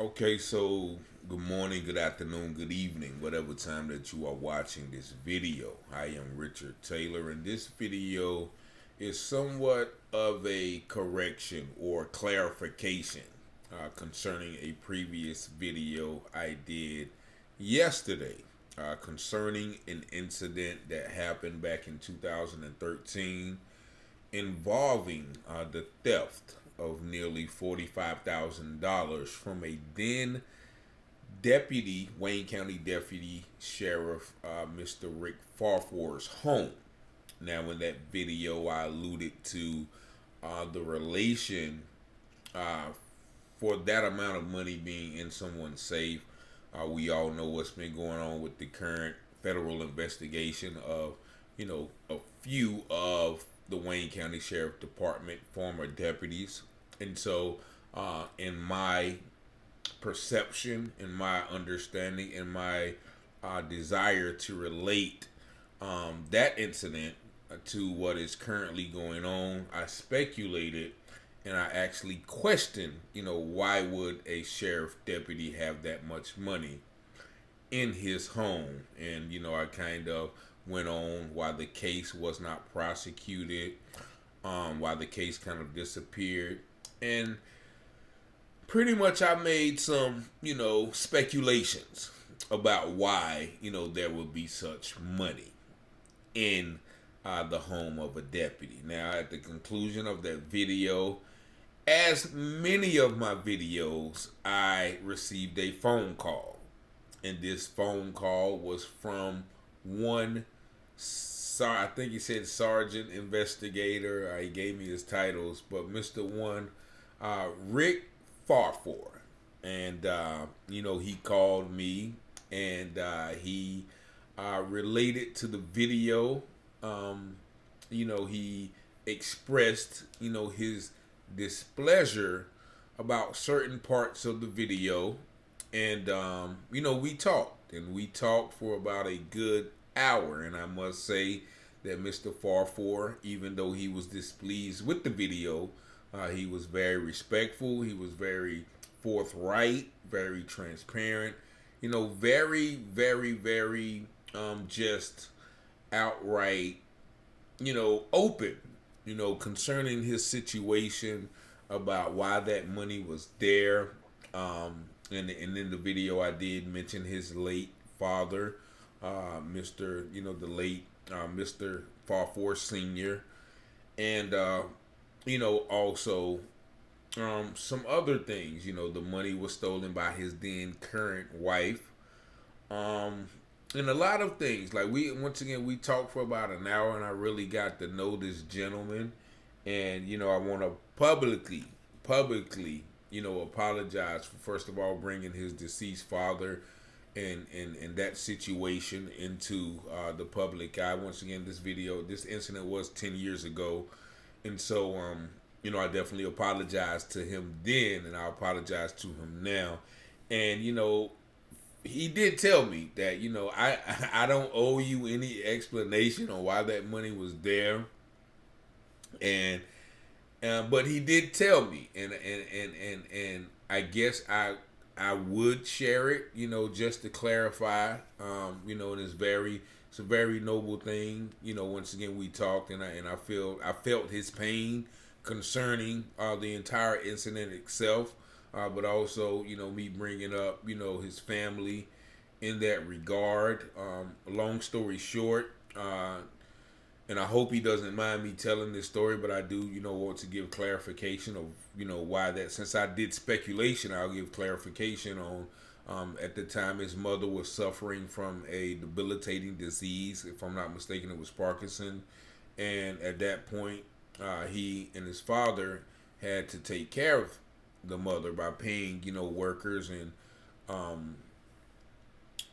Okay, so good morning, good afternoon, good evening, whatever time that you are watching this video. I am Richard Taylor, and this video is somewhat of a correction or clarification concerning a previous video I did yesterday concerning an incident that happened back in 2013 involving the theft of nearly $45,000 from a then deputy, Wayne County Deputy Sheriff Mr. Rick Farfour's home. Now, in that video, I alluded to the relation uh, for that amount of money being in someone's safe. We all know what's been going on with the current federal investigation of, a few of the Wayne County Sheriff Department former deputies. And so, in my perception, in my understanding, in my desire to relate that incident to what is currently going on, I speculated and I actually questioned, why would a sheriff deputy have that much money in his home? And, I kind of went on why the case was not prosecuted, why the case kind of disappeared. And pretty much I made some, speculations about why, there would be such money in the home of a deputy. Now, at the conclusion of that video, as many of my videos, I received a phone call. And this phone call was from one, I think he said Sergeant Investigator. He gave me his titles, but Mr. One, Rick Farfour. And, he called me and he related to the video. He expressed, his displeasure about certain parts of the video. And, we talked. And we talked for about a good hour. And I must say that Mr. Farfour, even though he was displeased with the video, he was very respectful. He was very forthright, very transparent. Very, very, very just outright, open, concerning his situation about why that money was there. And in the video, I did mention his late father, the late Mr. Farfour Sr. And, also some other things. The money was stolen by his then current wife. And a lot of things. Like we talked for about an hour, and I really got to know this gentleman. And, I want to publicly, apologize for, first of all, bringing his deceased father and that situation into the public eye. Once again, this incident was 10 years ago. And so, I definitely apologized to him then, and I apologize to him now. And, he did tell me that, I don't owe you any explanation on why that money was there. And but he did tell me, and I guess I would share it, just to clarify, and it's a very noble thing. Once again, we talked, and I felt his pain concerning the entire incident itself, but also, me bringing up, his family in that regard. Long story short, and I hope he doesn't mind me telling this story, but I do, want to give clarification of, why that. Since I did speculation, I'll give clarification on, at the time his mother was suffering from a debilitating disease. If I'm not mistaken, it was Parkinson. And at that point, he and his father had to take care of the mother by paying, workers and,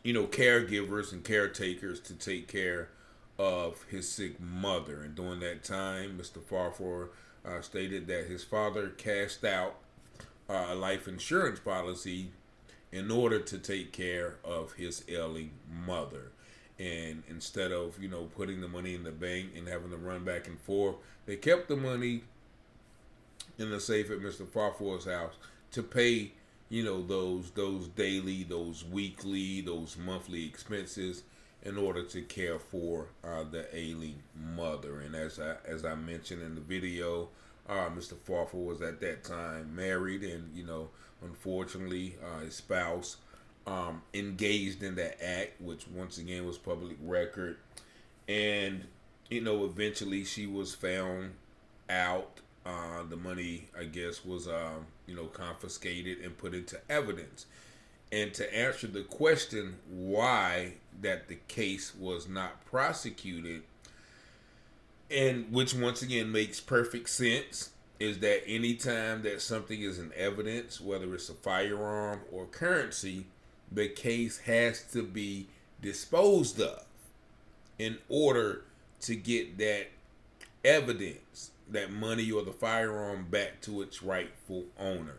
caregivers and caretakers to take care of his sick mother. And during that time, Mr. Farfour stated that his father cashed out a life insurance policy in order to take care of his ailing mother. And instead of, putting the money in the bank and having to run back and forth, they kept the money in the safe at Mr. Farfour's house to pay those daily, those weekly, those monthly expenses in order to care for the ailing mother. And as I mentioned in the video, Mr. Farfour was at that time married, and unfortunately, his spouse engaged in that act, which once again was public record. And eventually she was found out. The money, I guess, was confiscated and put into evidence. And to answer the question why that the case was not prosecuted, and which once again makes perfect sense, is that anytime that something is in evidence, whether it's a firearm or currency, the case has to be disposed of in order to get that evidence, that money or the firearm, back to its rightful owner.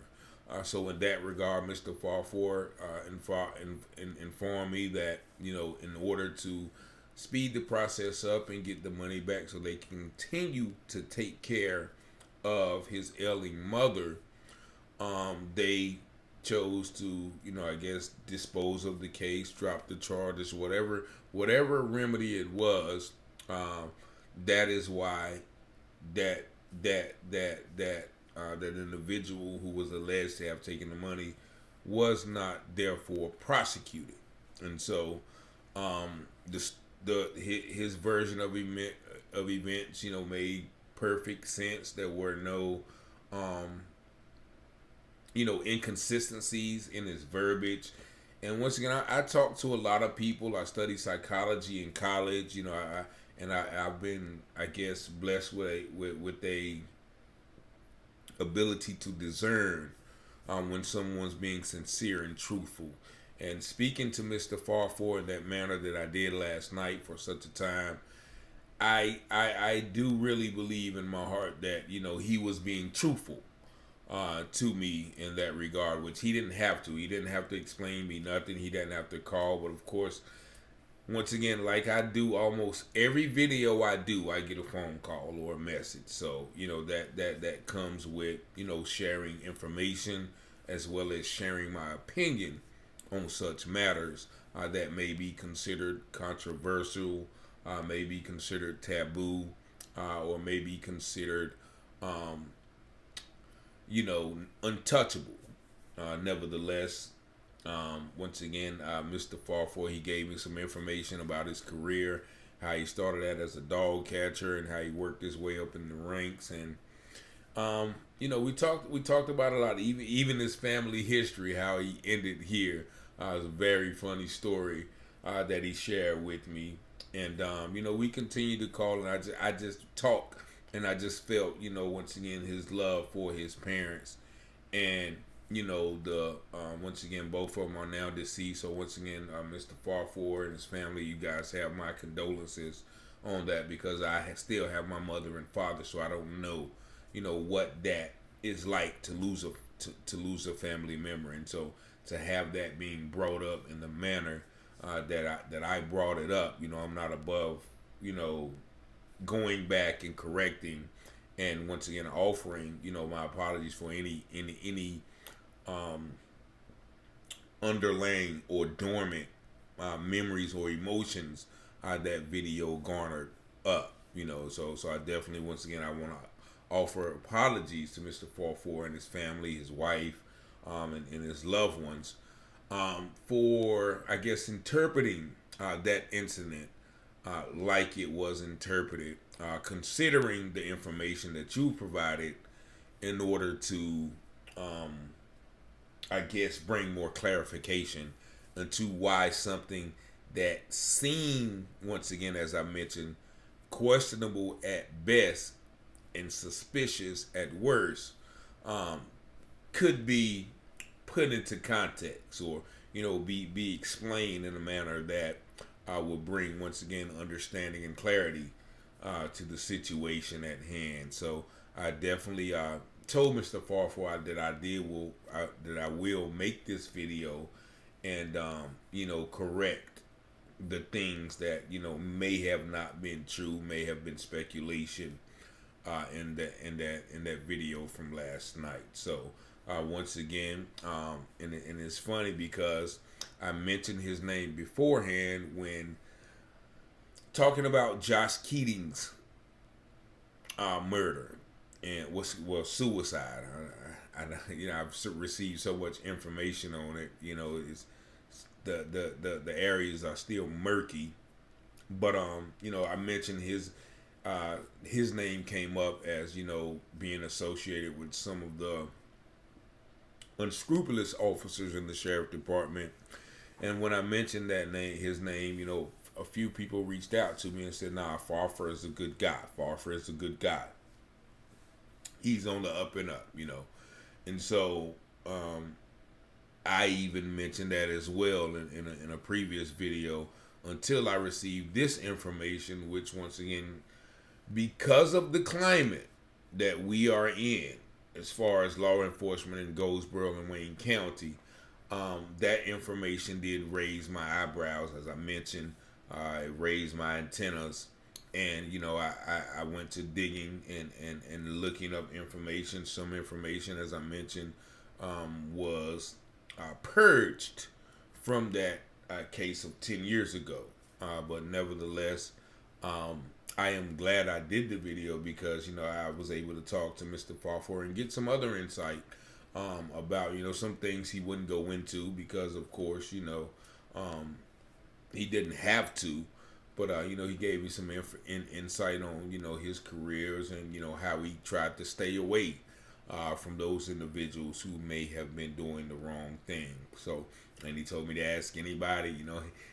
So in that regard, Mr. Farfour informed me that in order to speed the process up and get the money back so they can continue to take care of his ailing mother, they chose to I guess dispose of the case, drop the charges, whatever remedy it was. That is why that individual who was alleged to have taken the money was not therefore prosecuted. And so his version of events made perfect sense. There were no inconsistencies in his verbiage. And once again, I talked to a lot of people. I studied psychology in college. I've been, I guess, blessed with a ability to discern when someone's being sincere and truthful. And speaking to Mr. Farfour in that manner that I did last night for such a time, I do really believe in my heart that he was being truthful to me in that regard, which he didn't have to. He didn't have to explain me nothing. He didn't have to call. But of course, once again, like I do almost every video I do, I get a phone call or a message. So that comes with sharing information as well as sharing my opinion on such matters that may be considered controversial, may be considered taboo, or may be considered untouchable. Nevertheless, once again, Mr. Farfour, he gave me some information about his career, how he started out as a dog catcher and how he worked his way up in the ranks. And we talked about a lot, even his family history, how he ended here. It was a very funny story that he shared with me. And we continue to call, and I just talk, and I just felt once again his love for his parents. And once again, both of them are now deceased. So once again, Mr. Farfour and his family, you guys have my condolences on that, because I still have my mother and father, so I don't know, what that is like to lose a family member. And so to have that being brought up in the manner that I brought it up, I'm not above, going back and correcting, and once again offering, my apologies for any underlying or dormant memories or emotions that video garnered up. So I definitely, once again, I want to offer apologies to Mr. Farfour and his family, his wife, and his loved ones, for, I guess, interpreting that incident like it was interpreted, considering the information that you provided in order to, I guess, bring more clarification into why something that seemed, once again, as I mentioned, questionable at best and suspicious at worst, could be put into context, or be explained in a manner that will bring, once again, understanding and clarity to the situation at hand. So I definitely told Mr. Farfour that I will make this video and correct the things that may have not been true, may have been speculation in that video from last night. So once again. And it's funny because I mentioned his name beforehand when talking about Josh Keating's murder and suicide. I've received so much information on it. It's the areas are still murky, but I mentioned his name came up as being associated with some of the unscrupulous officers in the sheriff department. And when I mentioned his name, a few people reached out to me and said, "Nah, Farfour is a good guy. Farfour is a good guy. He's on the up and up," And so I even mentioned that as well in a previous video until I received this information, which once again, because of the climate that we are in as far as law enforcement in Goldsboro and Wayne County, that information did raise my eyebrows. As I mentioned, it raised my antennas. And, I went to digging and looking up information. Some information, as I mentioned, was purged from that case of 10 years ago. But nevertheless, I am glad I did the video because, I was able to talk to Mr. Farfour and get some other insight about, some things he wouldn't go into because, of course, he didn't have to. But, he gave me some insight on, his careers and, how he tried to stay away from those individuals who may have been doing the wrong thing. So, and he told me to ask anybody,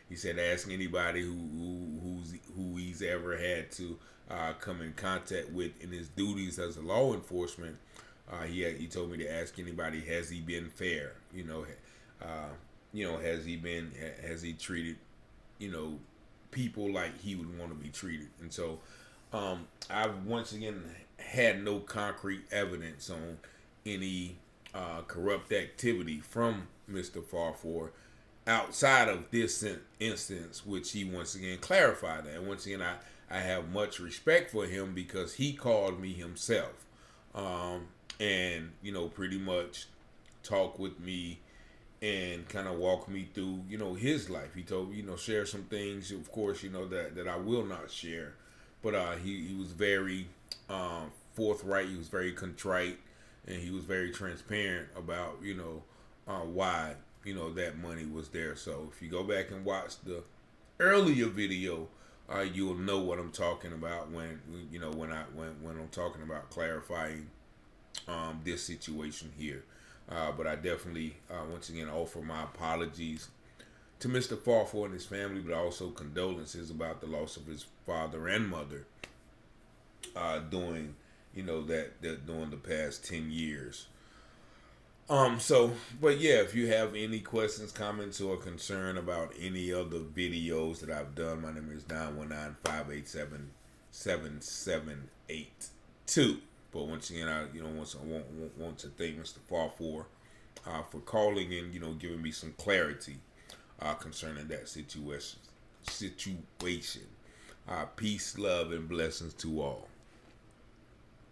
he said ask anybody who he's ever had to come in contact with in his duties as a law enforcement. He told me to ask anybody, has he been fair? Has he treated, people like he would want to be treated? And so I've once again had no concrete evidence on any corrupt activity from Mr. Farfour outside of this instance, which he once again clarified that. And once again, I have much respect for him because he called me himself and, pretty much talked with me and kind of walk me through, his life. He told me, share some things, of course, that I will not share. But he was very forthright. He was very contrite, and he was very transparent about, why, that money was there. So if you go back and watch the earlier video, you'll know what I'm talking about when I'm talking about clarifying this situation here. But I definitely, once again, offer my apologies to Mr. Farfour and his family, but also condolences about the loss of his father and mother during the past 10 years. But yeah, if you have any questions, comments, or concern about any other videos that I've done, my number is 919-587-7782. But once again, I want to thank Mr. Farfour for calling and giving me some clarity concerning that situation. Peace, love, and blessings to all.